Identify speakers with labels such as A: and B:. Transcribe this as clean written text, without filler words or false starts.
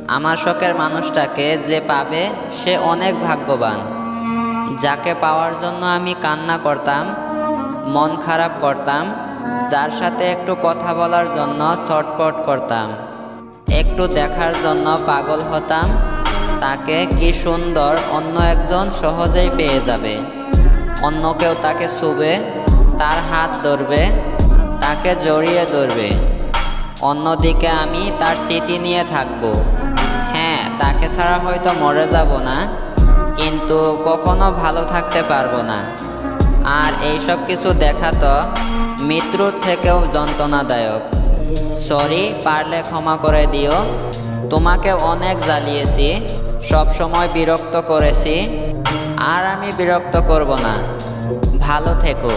A: আমার শখের মানুষটাকে যে পাবে সে অনেক ভাগ্যবান। যাকে পাওয়ার জন্য আমি কান্না করতাম, মন খারাপ করতাম, যার সাথে একটু কথা বলার জন্য ছটফট করতাম, একটু দেখার জন্য পাগল হতাম, তাকে কি সুন্দর অন্য একজন সহজেই পেয়ে যাবে। অন্য কেউ তাকে ছুবে, তার হাত ধরবে, তাকে জড়িয়ে ধরবে। অন্যদিকে আমি তার স্মৃতি নিয়ে থাকব। হ্যাঁ, তাকে ছাড়া হয়তো মরে যাব না, কিন্তু কখনো ভালো থাকতে পারবো না। আর এইসব কিছু দেখা তো মৃত্যুর থেকেও যন্ত্রণাদায়ক। সরি, পারলে ক্ষমা করে দিও। তোমাকে অনেক জ্বালিয়েছি, সব সময় বিরক্ত করেছি। আর আমি বিরক্ত করব না। ভালো থেকো।